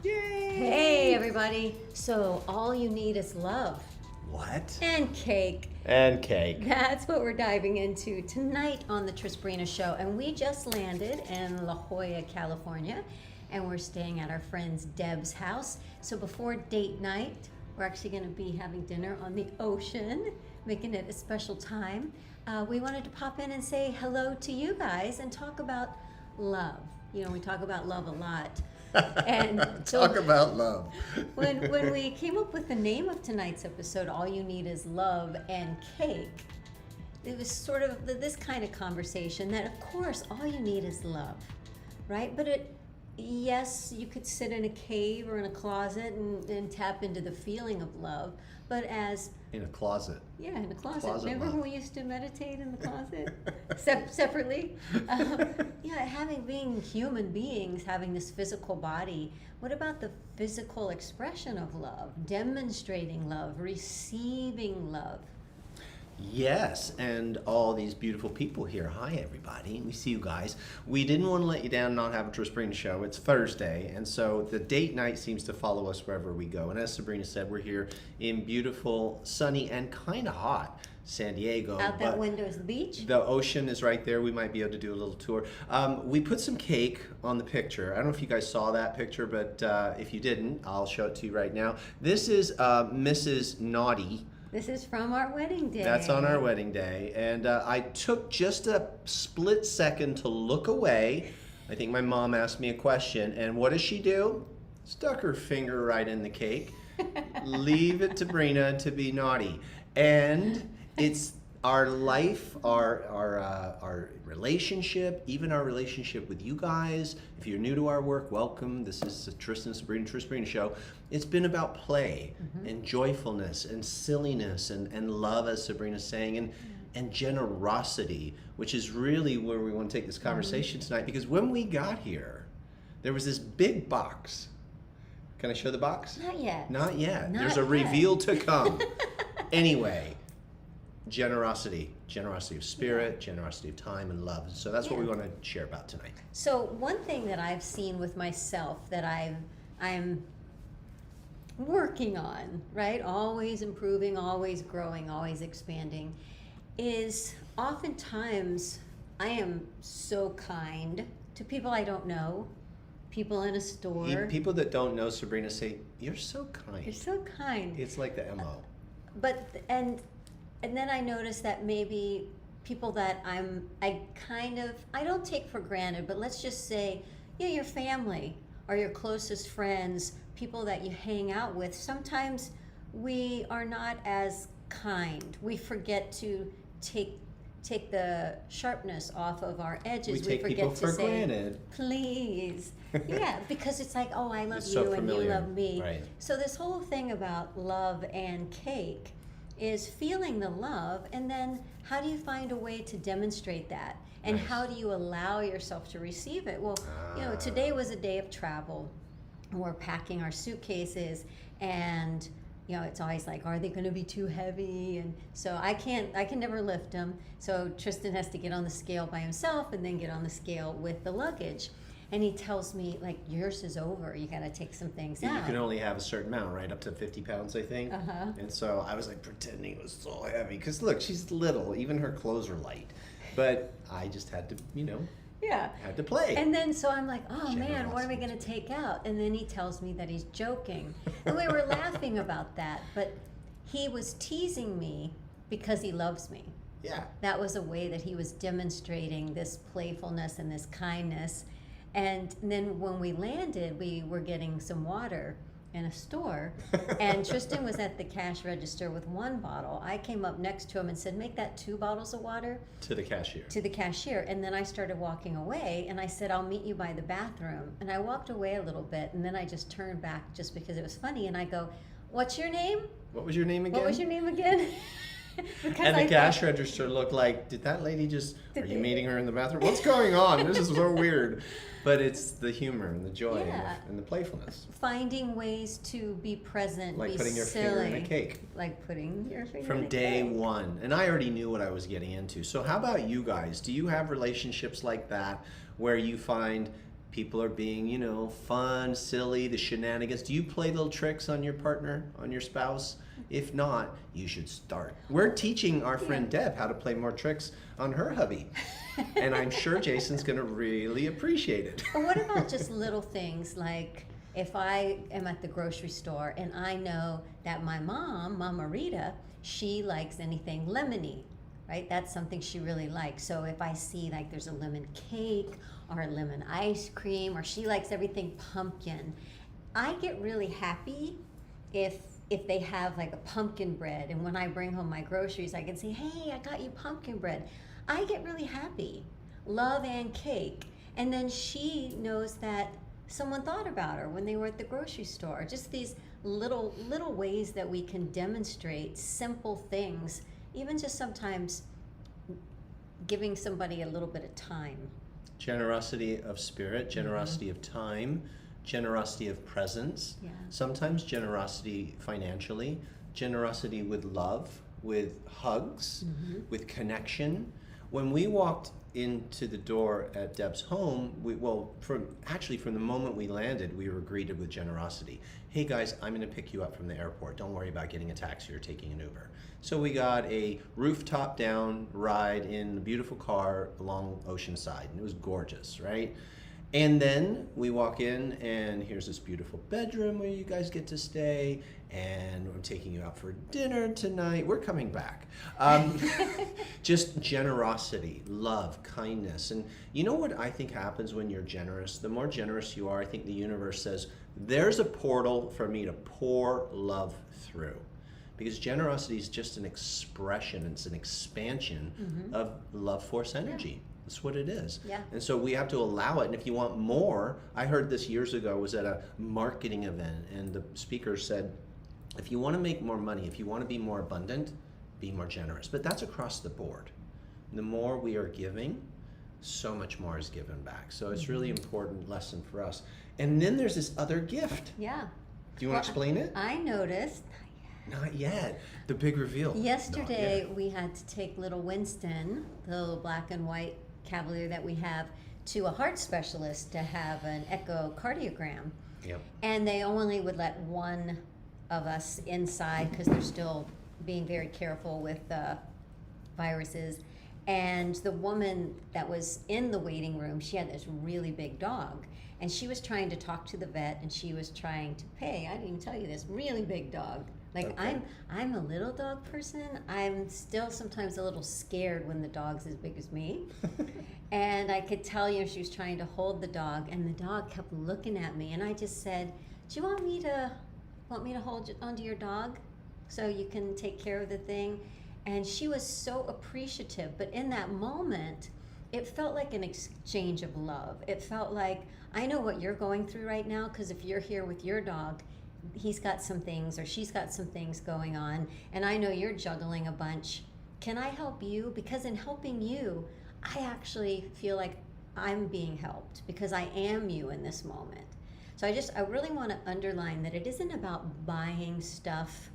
Yay! Hey everybody! So all you need is love. What? And cake. And cake. That's what we're diving into tonight on the Trisbrina Show. And we just landed in La Jolla, California, and we're staying at our friend's Deb's house. So before date night, we're actually going to be having dinner on the ocean, making it a special time. We wanted to pop in and say hello to you guys and talk about love. You know, we talk about love a lot. And Talk about love. when we came up with the name of tonight's episode, All You Need Is Love and Cake, it was sort of this kind of conversation that, of course, all you need is love, right? But yes, you could sit in a cave or in a closet and tap into the feeling of love, but as... In a closet. Yeah, in a closet. love. Remember when we used to meditate in the closet? Separately? Being human beings, having this physical body, what about the physical expression of love? Demonstrating love, receiving love. Yes, and all these beautiful people here. Hi, everybody. We see you guys. We didn't want to let you down and not have a Trisbrina Show. It's Thursday, and so the date night seems to follow us wherever we go. And as Sabrina said, we're here in beautiful, sunny, and kind of hot San Diego. Out that window is the beach. The ocean is right there. We might be able to do a little tour. We put some cake on the picture. I don't know if you guys saw that picture, but if you didn't, I'll show it to you right now. This is Mrs. Naughty. This is from our wedding day. That's on our wedding day. And I took just a split second to look away. I think my mom asked me a question. And what does she do? Stuck her finger right in the cake. Leave it to Brina to be naughty. And it's our life, our relationship, even our relationship with you guys. If you're new to our work, welcome. This is the Trisbrina Show. It's been about play and joyfulness and silliness and love, as Sabrina's saying, and generosity, which is really where we want to take this conversation tonight. Because when we got here, there was this big box. Can I show the box? Not yet. Not yet. Not There's a yet. reveal to come. Anyway. Generosity of spirit, generosity of time and love. So that's what we want to share about tonight. So one thing that I've seen with myself that I'm working on, right? Always improving, always growing, always expanding, is oftentimes I am so kind to people I don't know, people in a store. People that don't know Sabrina say, "You're so kind." You're so kind. It's like the MO. And then I noticed that maybe people that I don't take for granted, but let's just say, your family or your closest friends, people that you hang out with, sometimes we are not as kind. We forget to take the sharpness off of our edges. We take forget people to for say, granted. Please. Yeah, because it's like, oh, I love It's you so and familiar. you love me. Right. So this whole thing about love and cake is feeling the love, and then how do you find a way to demonstrate that? And Nice. how do you allow yourself to receive it? Well, today was a day of travel. We're packing our suitcases, and it's always like, are they going to be too heavy? And so I can never lift them. So Tristan has to get on the scale by himself and then get on the scale with the luggage. And he tells me, like, yours is over. You got to take some things out. You can only have a certain amount, right? Up to 50 pounds, I think. And so I was like pretending it was so heavy. Because look, she's little. Even her clothes are light. But I just had to, had to play. And then so I'm like, oh man, what are we going to take out? And then he tells me that he's joking. And we were laughing about that. But he was teasing me because he loves me. Yeah. That was a way that he was demonstrating this playfulness and this kindness. And then when we landed, we were getting some water in a store, and Tristan was at the cash register with one bottle. I came up next to him and said, make that 2 bottles of water. To the cashier. To the cashier. And then I started walking away, and I said, I'll meet you by the bathroom. And I walked away a little bit, and then I just turned back just because it was funny, and I go, what's your name? What was your name again? What was your name again? And the cash register looked like, did that lady just, are you meeting her in the bathroom? What's going on? This is so weird. But it's the humor and the joy and the playfulness. Finding ways to be present, like be putting your silly. finger in a cake. Like putting your finger in a From cake. day one. And I already knew what I was getting into. So how about you guys? Do you have relationships like that where you find People are being, fun, silly, the shenanigans. Do you play little tricks on your partner, on your spouse? If not, you should start. We're teaching our friend Deb how to play more tricks on her hubby. And I'm sure Jason's going to really appreciate it. But what about just little things like if I am at the grocery store and I know that my mom, Mama Rita, she likes anything lemony, right? That's something she really likes. So if I see like there's a lemon cake or a lemon ice cream, or she likes everything pumpkin, I get really happy if they have like a pumpkin bread, and when I bring home my groceries, I can say, hey, I got you pumpkin bread. I get really happy. Love and cake. And then she knows that someone thought about her when they were at the grocery store. Just these little ways that we can demonstrate simple things, even just sometimes giving somebody a little bit of time. Generosity of spirit, generosity of time, generosity of presence, sometimes generosity financially, generosity with love, with hugs, with connection. When we walked into the door at Deb's home, from the moment we landed, we were greeted with generosity. Hey guys, I'm going to pick you up from the airport. Don't worry about getting a taxi or taking an Uber. So we got a rooftop down ride in a beautiful car along Oceanside, and it was gorgeous, right? And then we walk in, and here's this beautiful bedroom where you guys get to stay, and I'm taking you out for dinner tonight. We're coming back. Just generosity, love, kindness. And you know what I think happens when you're generous? The more generous you are, I think the universe says, there's a portal for me to pour love through. Because generosity is just an expression, it's an expansion of love force energy. That's what it is. Yeah. And so we have to allow it. And if you want more, I heard this years ago, was at a marketing event, and the speaker said, if you want to make more money, if you want to be more abundant, be more generous. But that's across the board. The more we are giving, so much more is given back. So it's really important lesson for us. And then there's this other gift. Yeah. Do you want to explain it? I noticed. Not yet. The big reveal. Yesterday, we had to take little Winston, the little black and white Cavalier that we have, to a heart specialist to have an echocardiogram. Yep. And they only would let one of us inside because they're still being very careful with viruses. And the woman that was in the waiting room, she had this really big dog. And she was trying to talk to the vet, and she was trying to pay. I didn't even tell you this, really big dog. Like, Okay. I'm a little dog person. I'm still sometimes a little scared when the dog's as big as me. And I could tell she was trying to hold the dog, and the dog kept looking at me. And I just said, do you want me to hold onto your dog so you can take care of the thing? And she was so appreciative. But in that moment, it felt like an exchange of love. It felt like, I know what you're going through right now, because if you're here with your dog, he's got some things or she's got some things going on, and I know you're juggling a bunch. Can I help you? Because in helping you, I actually feel like I'm being helped because I am you in this moment. So I really want to underline that it isn't about buying stuff.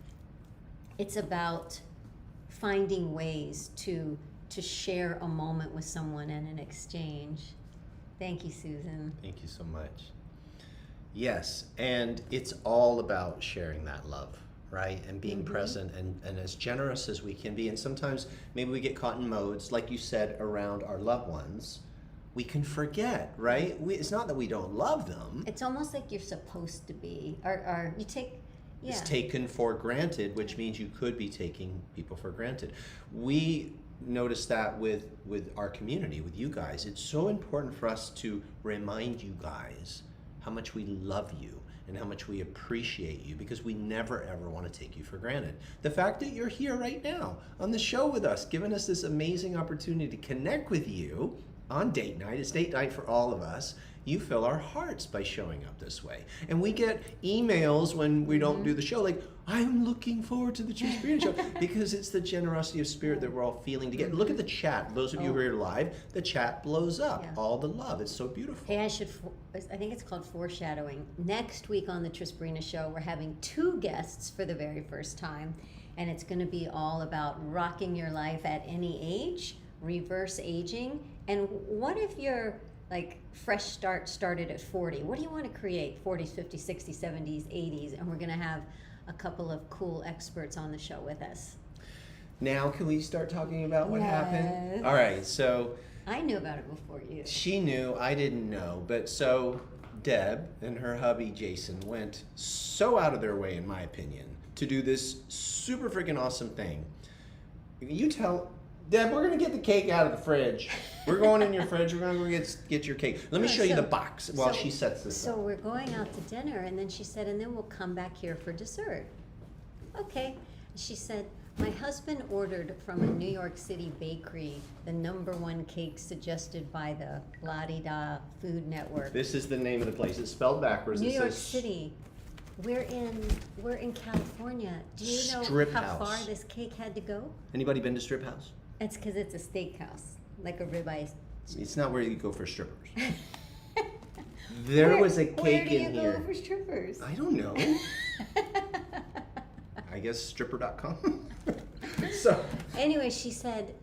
It's about finding ways to share a moment with someone and an exchange. Thank you, Susan. Thank you so much. Yes, and it's all about sharing that love, right? And being present and as generous as we can be. And sometimes maybe we get caught in modes, like you said, around our loved ones. We can forget, right? It's not that we don't love them. It's almost like you're supposed to be, or you take, It's taken for granted, which means you could be taking people for granted. We notice that with our community, with you guys. It's so important for us to remind you guys how much we love you and how much we appreciate you, because we never ever want to take you for granted. The fact that you're here right now on the show with us, giving us this amazing opportunity to connect with you on date night. It's date night for all of us. You fill our hearts by showing up this way. And we get emails when we don't do the show like, I'm looking forward to the Trisbrina Show, because it's the generosity of spirit that we're all feeling together. Look at the chat. Those of you who are live, the chat blows up. Yeah. All the love. It's so beautiful. Hey, I think it's called foreshadowing. Next week on the Trisbrina Show, we're having 2 guests for the very first time, and it's going to be all about rocking your life at any age, reverse aging, and what if you're like fresh start started at 40. What do you want to create? 40s, 50s, 60s, 70s, 80s, and we're going to have a couple of cool experts on the show with us. Now, can we start talking about what happened? Yes. All right, so I knew about it before you. she knew, I didn't know. But so Deb and her hubby Jason went so out of their way, in my opinion, to do this super freaking awesome thing. You tell Deb, we're gonna get the cake out of the fridge. We're going in your fridge. We're gonna go get your cake. Let me show you the box while she sets this So up. we're going out to dinner, and then she said, and then we'll come back here for dessert. Okay. She said, my husband ordered from a New York City bakery the #1 cake suggested by the La-di-da Food Network. This is the name of the place. It's spelled backwards. New It York says City. We're in California. Do you know Strip how House. far this cake had to go? Anybody been to Strip House? It's because it's a steakhouse, like a ribeye. It's not where you go for strippers. There was a cake in Where do you here. go for strippers? I don't know. I guess stripper.com. So Anyway, she said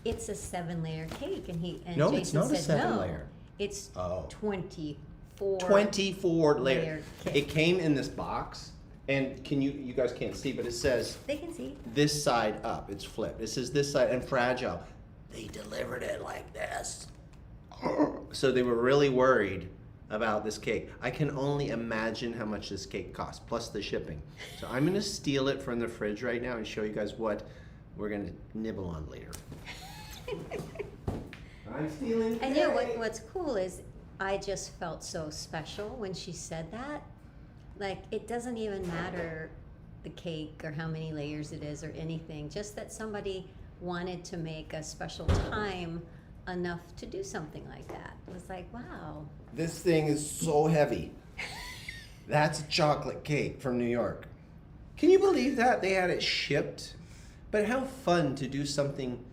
it's a 7-layer cake, and No, Jason it's not a said 7-layer. It's Oh. 24. 24 layer. Layered cake. It came in this box, and you guys can't see, but it says They can see. this side up. It's flipped. It says this side and fragile. They delivered it like this. So they were really worried about this cake. I can only imagine how much this cake costs, plus the shipping. So I'm gonna steal it from the fridge right now and show you guys what we're gonna nibble on later. I'm stealing. And you know what's cool is I just felt so special when she said that. Like, it doesn't even matter the cake or how many layers it is or anything, just that somebody wanted to make a special time enough to do something like that. It was like, wow. This thing is so heavy. That's a chocolate cake from New York. Can you believe that? They had it shipped. But how fun to do something.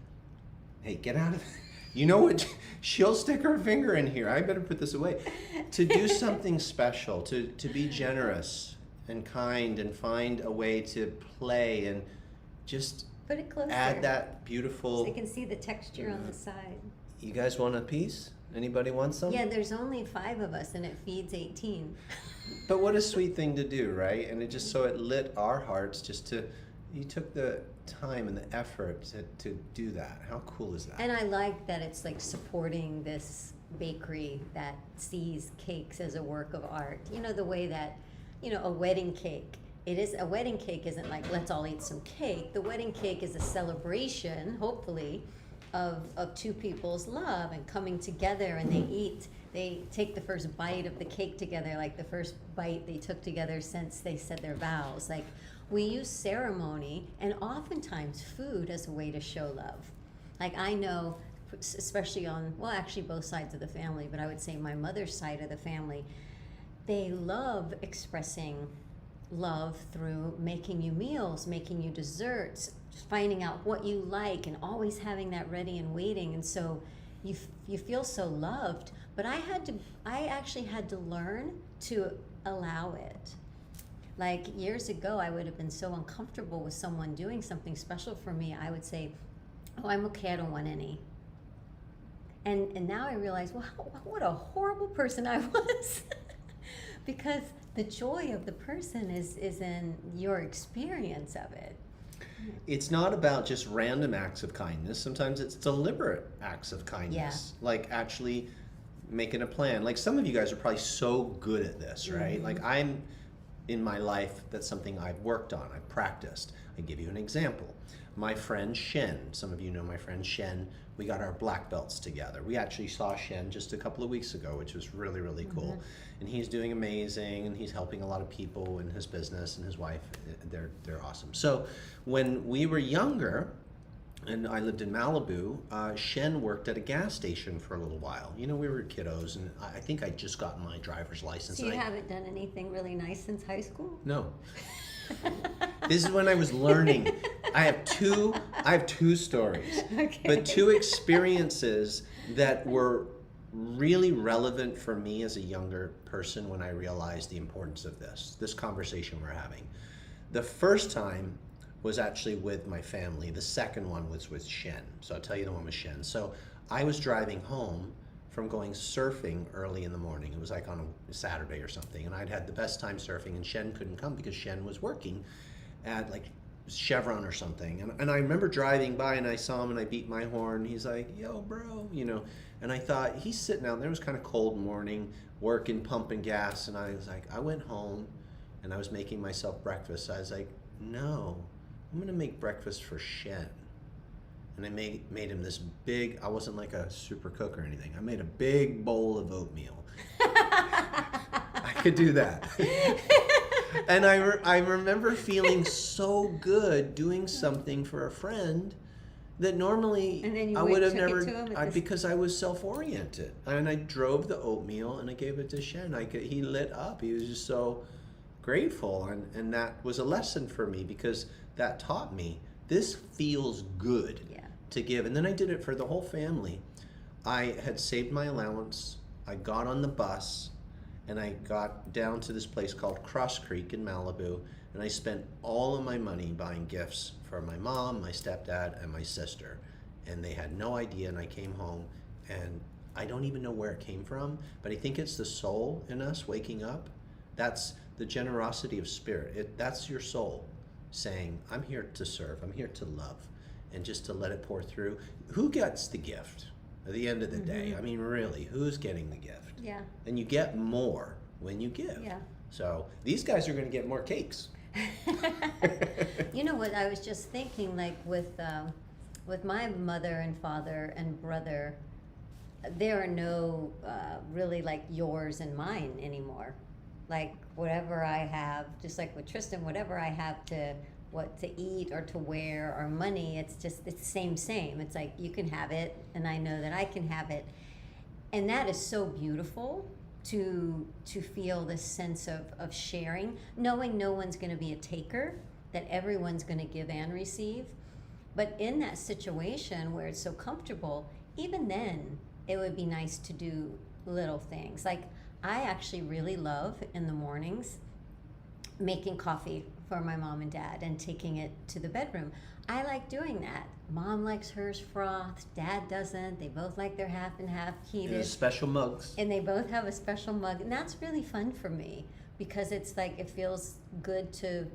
Hey, get out of it. You know what? She'll stick her finger in here. I better put this away. To do something special, to be generous and kind and find a way to play and just Put it closer. add that beautiful. So you can see the texture on the side. You guys want a piece? Anybody want some? Yeah, there's only 5 of us and it feeds 18. But what a sweet thing to do, right? And it just so it lit our hearts just to, you took the time and the effort to do that. How cool is that? And I like that it's like supporting this bakery that sees cakes as a work of art. You know, the way that, a wedding cake. A wedding cake isn't like, let's all eat some cake. The wedding cake is a celebration, hopefully, of 2 people's love and coming together, and they take the first bite of the cake together, like the first bite they took together since they said their vows. Like, we use ceremony and oftentimes food as a way to show love. Like, I know, especially on, well, actually both sides of the family, but I would say my mother's side of the family, they love expressing love through making you meals, making you desserts, finding out what you like, and always having that ready and waiting. And so you feel so loved. But I actually had to learn to allow it. Like, years ago, I would have been so uncomfortable with someone doing something special for me. I would say, oh, I'm okay, I don't want any. And now I realize, well, what a horrible person I was. Because the joy of the person is in your experience of it. It's not about just random acts of kindness. Sometimes it's deliberate acts of kindness. Yeah. Like actually making a plan. Like some of you guys are probably so good at this, right? Mm-hmm. Like I'm in my life, that's something I've worked on, I've practiced. I give you an example. My friend Shen, some of you know my friend Shen, we got our black belts together. We actually saw Shen just a couple of weeks ago, which was really, really cool. And he's doing amazing, and he's helping a lot of people in his business, and his wife, they're awesome. So when we were younger, and I lived in Malibu, Shen worked at a gas station for a little while. You know, we were kiddos, and I think I'd just gotten my driver's license. So you haven't done anything really nice since high school? No. This is when I was learning. I have two stories, Okay. but 2 experiences that were really relevant for me as a younger person when I realized the importance of this conversation we're having. The first time was actually with my family. The second one was with Shen. So I'll tell you the one with Shen. So I was driving home from going surfing early in the morning. It was like on a Saturday or something, and I'd had the best time surfing, and Shen couldn't come because Shen was working at like Chevron or something. And I remember driving by and I saw him and I beat my horn. He's like, yo, bro, you know. And I thought, he's sitting out there. It was kind of cold morning, working, pumping gas. And I was like, I went home and I was making myself breakfast. I was like, no, I'm going to make breakfast for Shen. And I made him this big, I wasn't like a super cook or anything. I made a big bowl of oatmeal. I could do that. And I remember feeling so good doing something for a friend that normally I would have never, because I was self-oriented. And I drove the oatmeal and I gave it to Shen. He lit up. He was just so grateful. And that was a lesson for me because that taught me this feels good to give. And then I did it for the whole family. I had saved my allowance. I got on the bus. And I got down to this place called Cross Creek in Malibu, and I spent all of my money buying gifts for my mom, my stepdad, and my sister. And they had no idea, and I came home, and I don't even know where it came from, but I think it's the soul in us waking up. That's the generosity of spirit. That's your soul saying, I'm here to serve, I'm here to love, and just to let it pour through. Who gets the gift at the end of the day? I mean, really, who's getting the gift? Yeah. And you get more when you give. Yeah. So these guys are going to get more cakes. You know what? I was just thinking, like with my mother and father and brother, there are no really like yours and mine anymore. Like whatever I have, just like with Tristan, whatever I have to eat or to wear or money, it's same. It's like you can have it, and I know that I can have it. And that is so beautiful to feel this sense of sharing, knowing no one's going to be a taker, that everyone's going to give and receive. But in that situation where it's so comfortable, even then, it would be nice to do little things. Like I actually really love in the mornings making coffee for my mom and dad and taking it to the bedroom. I like doing that. Mom likes hers frothed, Dad doesn't. They both like their half and half heated. There's special mugs. And they both have a special mug. And that's really fun for me because it's like it feels good to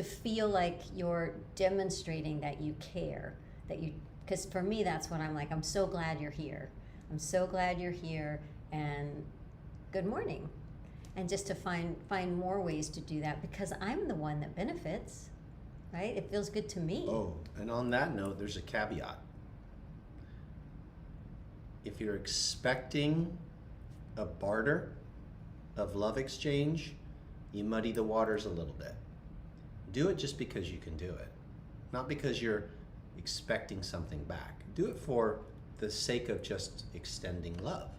feel like you're demonstrating that you care, because for me that's what I'm like. I'm so glad you're here. I'm so glad you're here, and good morning. And just to find more ways to do that because I'm the one that benefits. Right? It feels good to me. Oh, and on that note, there's a caveat. If you're expecting a barter of love exchange, you muddy the waters a little bit. Do it just because you can do it, not because you're expecting something back. Do it for the sake of just extending love,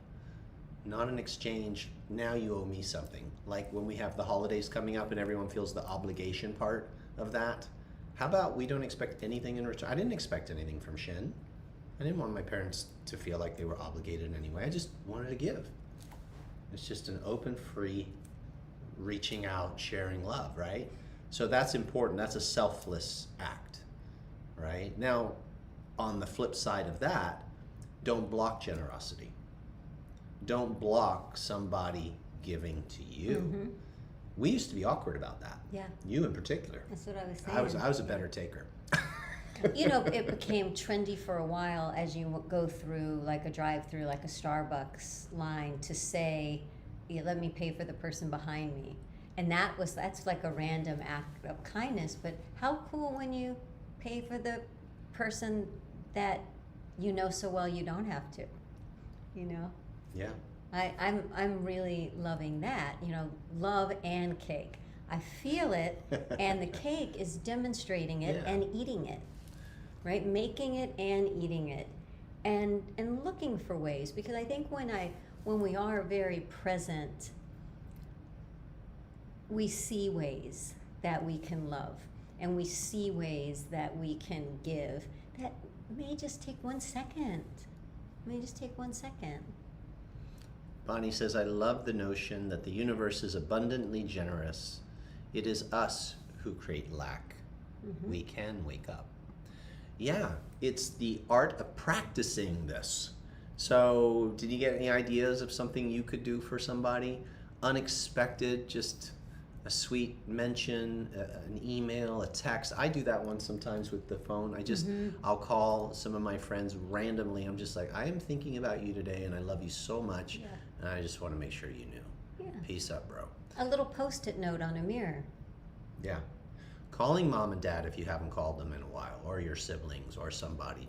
not an exchange. Now you owe me something. Like when we have the holidays coming up and everyone feels the obligation part of that. How about we don't expect anything in return? I didn't expect anything from Shen. I didn't want my parents to feel like they were obligated anyway. I just wanted to give. It's just an open, free, reaching out, sharing love, right? So that's important. That's a selfless act, right? Now, on the flip side of that, don't block generosity. Don't block somebody giving to you. Mm-hmm. We used to be awkward about that. Yeah. You in particular. That's what I was saying. I was a better taker. You know, it became trendy for a while as you go through like a drive-through, like a Starbucks line, to say, yeah, let me pay for the person behind me. And that's like a random act of kindness. But how cool when you pay for the person that you know so well you don't have to, you know? Yeah. I'm really loving that, you know, love and cake. I feel it, and the cake is demonstrating it and eating it, right? Making it and eating it, and looking for ways, because I think when we are very present, we see ways that we can love, and we see ways that we can give. That may just take 1 second. Bonnie says, I love the notion that the universe is abundantly generous. It is us who create lack. Mm-hmm. We can wake up. Yeah, it's the art of practicing this. So, did you get any ideas of something you could do for somebody? Unexpected, just a sweet mention, an email, a text. I do that one sometimes with the phone. I'll call some of my friends randomly. I'm just like, I am thinking about you today and I love you so much. Yeah. And I just want to make sure you knew. Yeah. Peace up, bro. A little Post-it note on a mirror. Yeah. Calling mom and dad if you haven't called them in a while, or your siblings or somebody.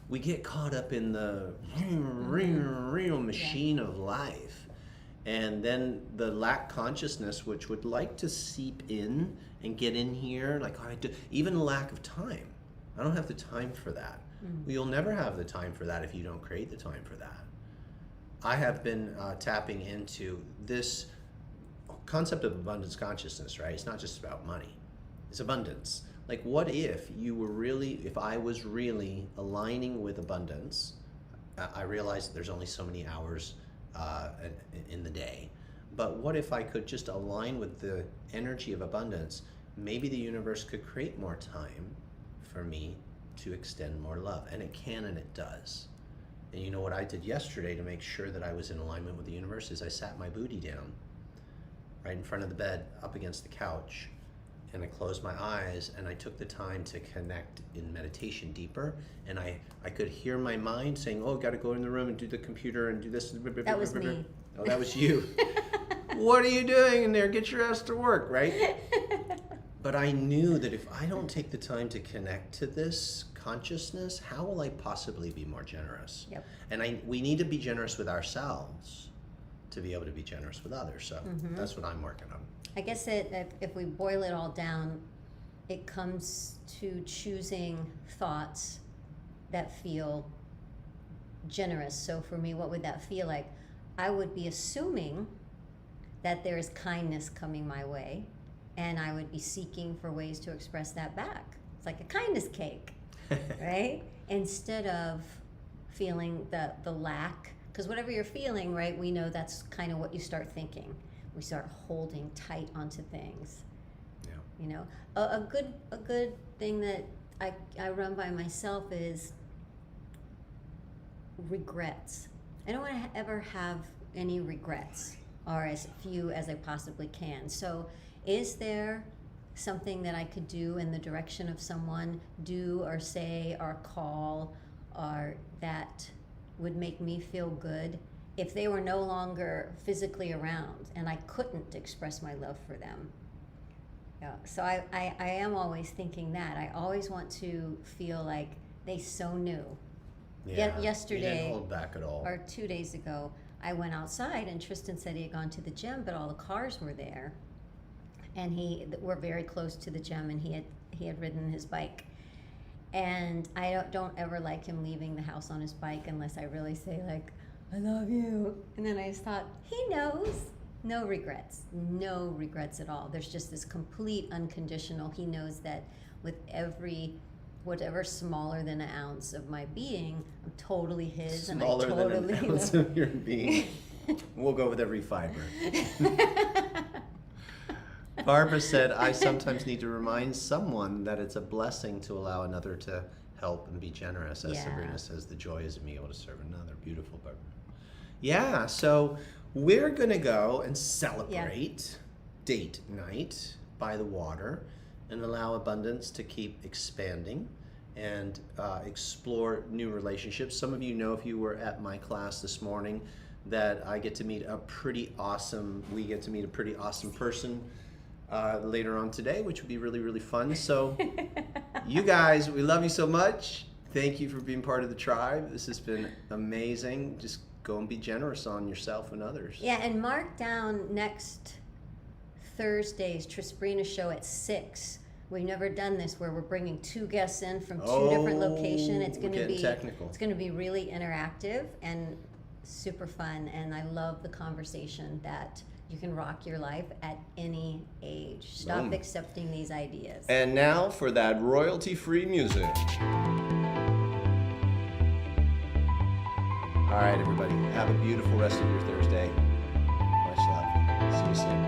We get caught up in the machine of life. And then the lack consciousness, which would like to seep in and get in here, like even lack of time. I don't have the time for that. Well, you'll never have the time for that if you don't create the time for that. I have been tapping into this concept of abundance consciousness, right? It's not just about money. It's abundance. Like, what if if I was really aligning with abundance? I realize that there's only so many hours in the day. But what if I could just align with the energy of abundance? Maybe the universe could create more time for me to extend more love. And it can, and it does. And you know what I did yesterday to make sure that I was in alignment with the universe is I sat my booty down right in front of the bed, up against the couch, and I closed my eyes and I took the time to connect in meditation deeper, and I could hear my mind saying, oh, got to go in the room and do the computer and do this. That was me. Oh, that was you. What are you doing in there? Get your ass to work, right? But I knew that if I don't take the time to connect to this consciousness, how will I possibly be more generous? Yep. And we need to be generous with ourselves to be able to be generous with others. So that's what I'm working on. I guess if we boil it all down, it comes to choosing thoughts that feel generous. So for me, what would that feel like? I would be assuming that there is kindness coming my way, and I would be seeking for ways to express that back. It's like a kindness cake, right? Instead of feeling the lack, because whatever you're feeling, right, we know that's kind of what you start thinking. We start holding tight onto things. Yeah. You know, a good thing that I run by myself is regrets. I don't want to ever have any regrets, or as few as I possibly can. So is there something that I could do in the direction of someone, do or say or call, or that would make me feel good if they were no longer physically around and I couldn't express my love for them? Yeah. So I am always thinking that. I always want to feel like they so knew. Yesterday, you didn't hold back at all. Or 2 days ago, I went outside and Tristan said he had gone to the gym, but all the cars were there. And we're very close to the gym, and he had ridden his bike. And I don't ever like him leaving the house on his bike unless I really say, like, I love you. And then I just thought, he knows. No regrets at all. There's just this complete unconditional. He knows that with whatever smaller than an ounce of my being, I'm totally his. Smaller and I totally than an ounce of your being. We'll go with every fiber. Barbara said, I sometimes need to remind someone that it's a blessing to allow another to help and be generous. As Sabrina says, the joy is in being able to serve another. Beautiful, Barbara. Yeah, so we're going to go and celebrate date night by the water and allow abundance to keep expanding and explore new relationships. Some of you know, if you were at my class this morning, that we get to meet a pretty awesome person later on today, which would be really, really fun. So you guys, we love you so much. Thank you for being part of the tribe. This has been amazing. Just go and be generous on yourself and others. Yeah, and mark down next Thursday's Trisbrina Show at 6. We've never done this where we're bringing 2 guests in from 2 different locations. It's going to be technical. It's going to be really interactive and super fun, and I love the conversation that you can rock your life at any age. Stop accepting these ideas. And now for that royalty-free music. All right, everybody. Have a beautiful rest of your Thursday. Much love. See you soon.